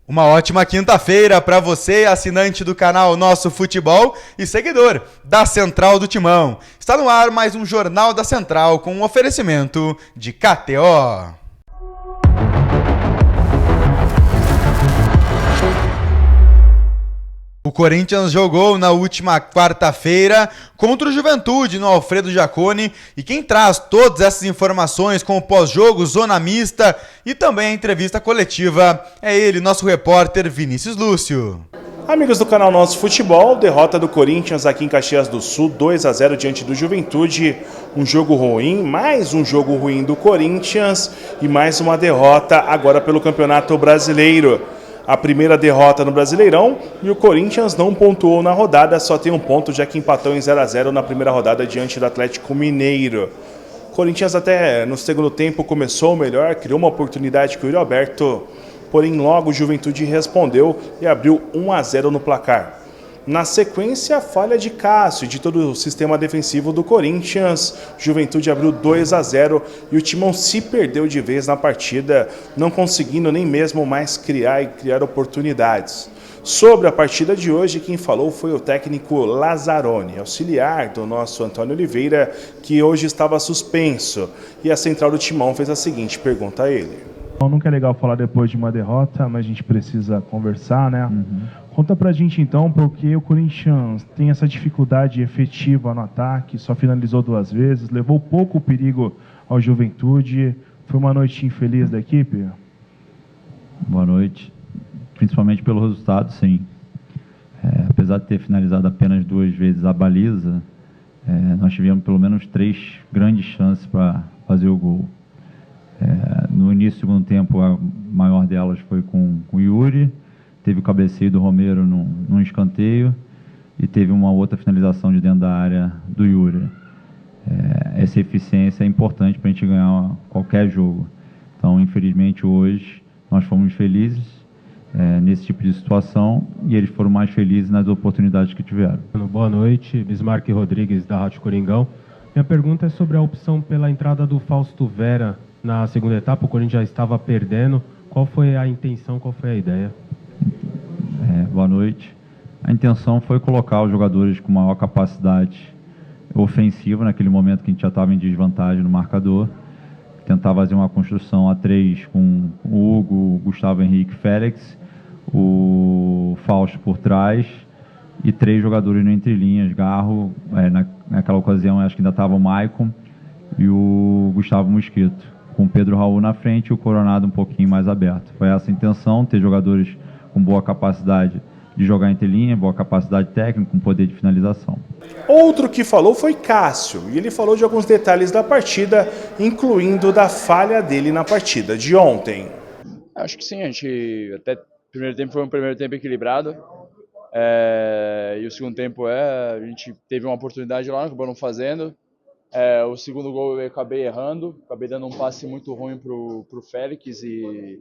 Uma ótima quinta-feira para você, assinante do canal Nosso Futebol e seguidor da Central do Timão. Está no ar mais um Jornal da Central com um oferecimento de KTO. O Corinthians jogou na última quarta-feira contra o Juventude no Alfredo Jaconi, e quem traz todas essas informações com o pós-jogo, zona mista e também a entrevista coletiva é ele, nosso repórter Vinícius Lúcio. Amigos do canal Nosso Futebol, derrota do Corinthians aqui em Caxias do Sul, 2-0 diante do Juventude. Um jogo ruim, mais um jogo ruim do Corinthians e mais uma derrota agora pelo Campeonato Brasileiro. A primeira derrota no Brasileirão e o Corinthians não pontuou na rodada, só tem um ponto, já que empatou em 0-0 na primeira rodada diante do Atlético Mineiro. O Corinthians até no segundo tempo começou melhor, criou uma oportunidade com o Yuri Alberto, porém logo o Juventude respondeu e abriu 1-0 no placar. Na sequência, falha de Cássio e de todo o sistema defensivo do Corinthians. Juventude abriu 2-0 e o Timão se perdeu de vez na partida, não conseguindo nem mesmo mais criar oportunidades. Sobre a partida de hoje, quem falou foi o técnico Lazzaroni, auxiliar do nosso Antônio Oliveira, que hoje estava suspenso. E a central do Timão fez a seguinte pergunta a ele. Nunca é legal falar depois de uma derrota, mas a gente precisa conversar, né? Conta pra gente então porque o Corinthians tem essa dificuldade efetiva no ataque, só finalizou 2 vezes, levou pouco perigo ao Juventude. Foi uma noite infeliz da equipe? Boa noite, principalmente pelo resultado, sim. Apesar de ter finalizado apenas 2 vezes a baliza, nós tivemos pelo menos 3 grandes chances para fazer o gol. No início do segundo tempo, a maior delas foi com o Yuri. Teve o cabeceio do Romero num escanteio e teve uma outra finalização de dentro da área do Yuri. Essa eficiência é importante para a gente ganhar qualquer jogo. Então, infelizmente, hoje nós fomos felizes nesse tipo de situação e eles foram mais felizes nas oportunidades que tiveram. Boa noite, Bismarck Rodrigues, da Rádio Coringão. Minha pergunta é sobre a opção pela entrada do Fausto Vera na segunda etapa. O Corinthians já estava perdendo. Qual foi a intenção, qual foi a ideia? Boa noite. A intenção foi colocar os jogadores com maior capacidade ofensiva naquele momento que a gente já estava em desvantagem no marcador. Tentar fazer uma construção a 3 com o Hugo, o Gustavo Henrique, Félix, o Fausto por trás e 3 jogadores no entrelinhas, Garro, naquela ocasião acho que ainda estava o Maicon e o Gustavo Mosquito, com o Pedro Raul na frente e o Coronado um pouquinho mais aberto. Foi essa a intenção, ter jogadores com boa capacidade de jogar entre linha, boa capacidade técnica, com poder de finalização. Outro que falou foi Cássio, e ele falou de alguns detalhes da partida, incluindo da falha dele na partida de ontem. Acho que sim, a gente até o primeiro tempo foi um primeiro tempo equilibrado, e o segundo tempo a gente teve uma oportunidade lá, acabou não fazendo. O segundo gol eu acabei errando, acabei dando um passe muito ruim pro Félix e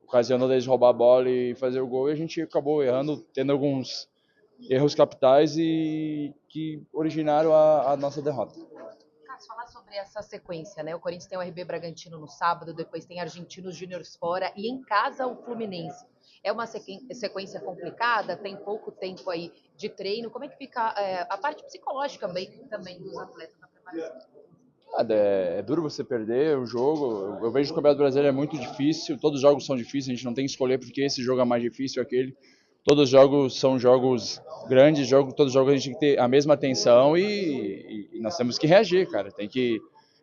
ocasionou eles roubar a bola e fazer o gol, e a gente acabou errando, tendo alguns erros capitais e que originaram a nossa derrota. Cássio, falar sobre essa sequência, né? O Corinthians tem o RB Bragantino no sábado, depois tem Argentinos Júniors fora e em casa o Fluminense. É uma sequência complicada, tem pouco tempo aí de treino. Como é que fica a parte psicológica também dos atletas na preparação? É duro você perder o jogo. Eu vejo que o Campeonato Brasileiro é muito difícil, todos os jogos são difíceis, a gente não tem que escolher porque esse jogo é mais difícil aquele. Todos os jogos são jogos grandes, todos os jogos a gente tem que ter a mesma atenção e nós temos que reagir, cara. Tem que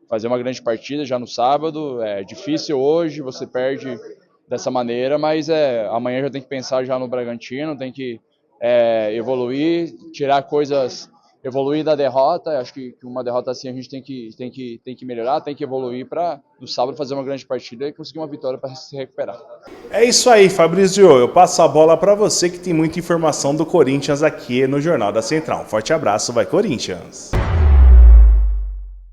fazer uma grande partida já no sábado. É difícil hoje, você perde dessa maneira, mas amanhã já tem que pensar já no Bragantino, tem que evoluir, tirar coisas, evoluir da derrota. Acho que uma derrota assim a gente tem que melhorar, tem que evoluir para no sábado fazer uma grande partida e conseguir uma vitória para se recuperar. É isso aí, Fabrício. Eu passo a bola para você que tem muita informação do Corinthians aqui no Jornal da Central. Um forte abraço, vai Corinthians!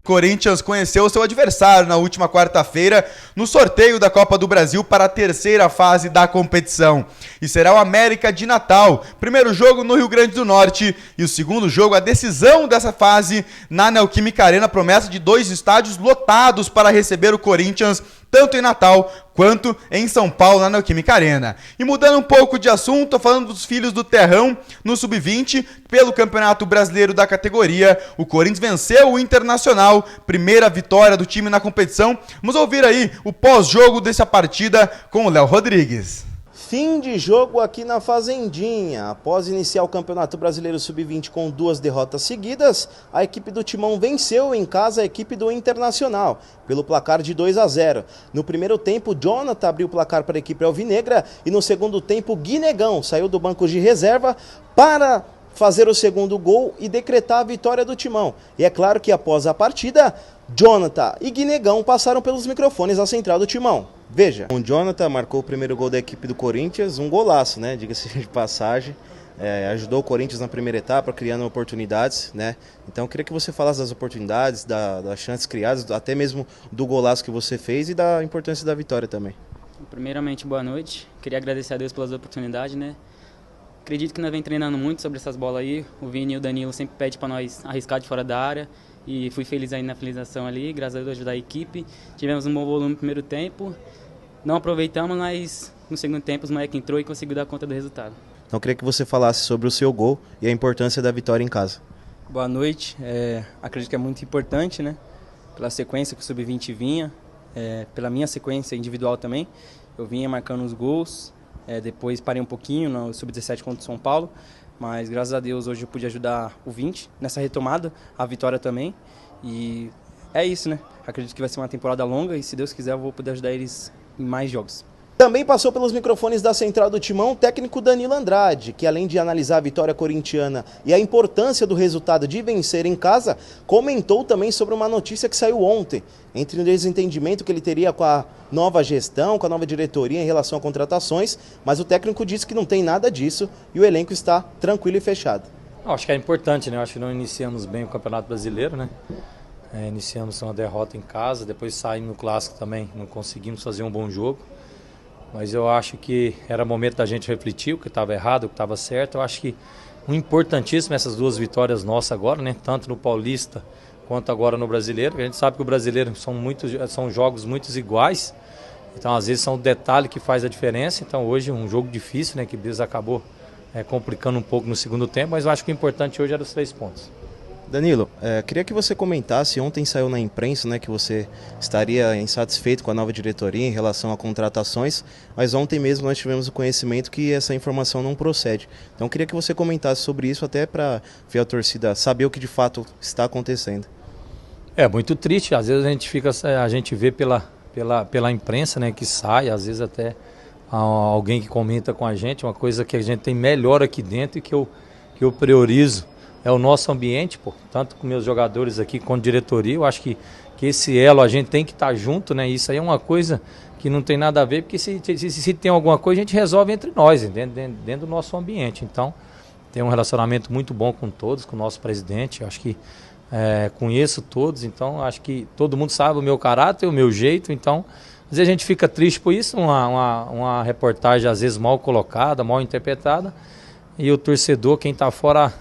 Corinthians conheceu seu adversário na última quarta-feira no sorteio da Copa do Brasil para a terceira fase da competição. E será o América de Natal. Primeiro jogo no Rio Grande do Norte e o segundo jogo, a decisão dessa fase na Neoquímica Arena. Promessa de 2 estádios lotados para receber o Corinthians tanto em Natal quanto em São Paulo, na Neoquímica Arena. E mudando um pouco de assunto, falando dos filhos do Terrão no Sub-20, pelo Campeonato Brasileiro da categoria, o Corinthians venceu o Internacional, primeira vitória do time na competição. Vamos ouvir aí o pós-jogo dessa partida com o Léo Rodrigues. Fim de jogo aqui na Fazendinha. Após iniciar o Campeonato Brasileiro Sub-20 com 2 derrotas seguidas, a equipe do Timão venceu em casa a equipe do Internacional, pelo placar de 2-0. No primeiro tempo, Jonathan abriu o placar para a equipe alvinegra e no segundo tempo, Guinegão saiu do banco de reserva para fazer o segundo gol e decretar a vitória do Timão. E é claro que após a partida, Jonathan e Guinegão passaram pelos microfones da central do Timão. Veja, o Jonathan marcou o primeiro gol da equipe do Corinthians, um golaço, né? Diga-se de passagem. Ajudou o Corinthians na primeira etapa, criando oportunidades, né? Então eu queria que você falasse das oportunidades, das chances criadas, até mesmo do golaço que você fez e da importância da vitória também. Primeiramente, boa noite. Queria agradecer a Deus pelas oportunidades, né? Acredito que nós vem treinando muito sobre essas bolas aí. O Vini e o Danilo sempre pedem para nós arriscar de fora da área. E fui feliz aí na finalização ali, graças a Deus ajudar a equipe. Tivemos um bom volume no primeiro tempo. Não aproveitamos, mas no segundo tempo os moleques entrou e conseguiu dar conta do resultado. Então eu queria que você falasse sobre o seu gol e a importância da vitória em casa. Boa noite. Acredito que é muito importante, né? Pela sequência que o Sub-20 vinha, pela minha sequência individual também. Eu vinha marcando os gols, depois parei um pouquinho no Sub-17 contra o São Paulo. Mas graças a Deus hoje eu pude ajudar o 20 nessa retomada, a vitória também. E é isso, né? Acredito que vai ser uma temporada longa e se Deus quiser eu vou poder ajudar eles em mais jogos. Também passou pelos microfones da central do Timão o técnico Danilo Andrade, que além de analisar a vitória corintiana e a importância do resultado de vencer em casa, comentou também sobre uma notícia que saiu ontem, entre um desentendimento que ele teria com a nova gestão, com a nova diretoria em relação a contratações, mas o técnico disse que não tem nada disso e o elenco está tranquilo e fechado. Acho que é importante, né? Acho que não iniciamos bem o Campeonato Brasileiro, né? Iniciamos uma derrota em casa, depois saímos no Clássico também, não conseguimos fazer um bom jogo. Mas eu acho que era momento da gente refletir o que estava errado, o que estava certo. Eu acho que o importantíssimo essas duas vitórias nossas agora, né? Tanto no Paulista quanto agora no Brasileiro. A gente sabe que o Brasileiro são jogos muito iguais. Então às vezes são o detalhe que faz a diferença. Então hoje um jogo difícil, né? Que o Bias acabou complicando um pouco no segundo tempo. Mas eu acho que o importante hoje era os 3 pontos. Danilo, queria que você comentasse, ontem saiu na imprensa, né, que você estaria insatisfeito com a nova diretoria em relação a contratações, mas ontem mesmo nós tivemos o conhecimento que essa informação não procede. Então queria que você comentasse sobre isso até para ver a torcida saber o que de fato está acontecendo. É muito triste, às vezes a gente vê pela imprensa, né, que sai, às vezes até alguém que comenta com a gente, uma coisa que a gente tem melhor aqui dentro e que eu priorizo. É o nosso ambiente, pô, tanto com meus jogadores aqui quanto diretoria. Eu acho que esse elo a gente tem que estar junto, né? Isso aí é uma coisa que não tem nada a ver, porque se tem alguma coisa a gente resolve entre nós, dentro do nosso ambiente. Então, tem um relacionamento muito bom com todos, com o nosso presidente. Eu acho que conheço todos, então acho que todo mundo sabe o meu caráter, o meu jeito. Então, às vezes a gente fica triste por isso, uma reportagem às vezes mal colocada, mal interpretada. E o torcedor, quem está fora,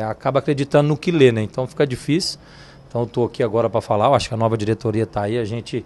acaba acreditando no que lê, né? Então fica difícil. Então eu estou aqui agora para falar, eu acho que a nova diretoria está aí, a gente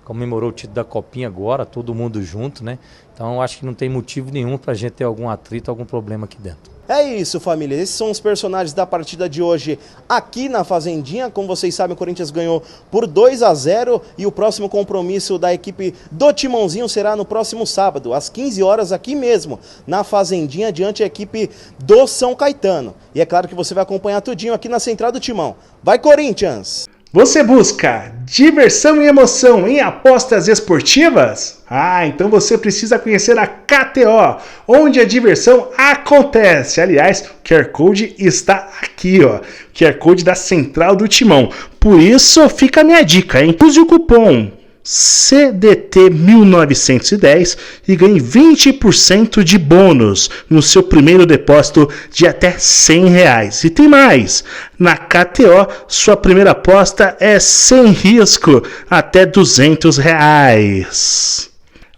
comemorou o título da Copinha agora, todo mundo junto, né? Então eu acho que não tem motivo nenhum para a gente ter algum atrito, algum problema aqui dentro. É isso, família. Esses são os personagens da partida de hoje aqui na Fazendinha. Como vocês sabem, o Corinthians ganhou por 2-0 e o próximo compromisso da equipe do Timãozinho será no próximo sábado, às 15 horas, aqui mesmo, na Fazendinha, diante da equipe do São Caetano. E é claro que você vai acompanhar tudinho aqui na Central do Timão. Vai, Corinthians! Você busca diversão e emoção em apostas esportivas? Então você precisa conhecer a KTO, onde a diversão acontece. Aliás, o QR Code está aqui, ó. QR Code da Central do Timão. Por isso, fica a minha dica, hein? Use o cupom CDT1910 e ganhe 20% de bônus no seu primeiro depósito de até R$100. E tem mais, na KTO sua primeira aposta é sem risco, até R$200.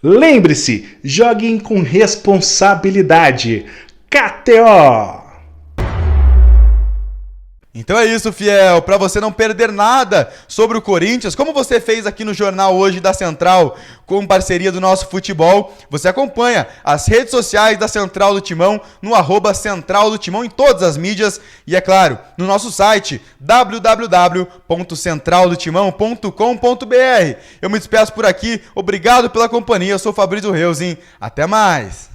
Lembre-se, joguem com responsabilidade. KTO! Então é isso, fiel. Para você não perder nada sobre o Corinthians, como você fez aqui no Jornal Hoje da Central, com parceria do Nosso Futebol, você acompanha as redes sociais da Central do Timão no @Central do Timão em todas as mídias e, é claro, no nosso site www.centraldotimão.com.br. Eu me despeço por aqui. Obrigado pela companhia. Eu sou Fabrício Reusin. Até mais.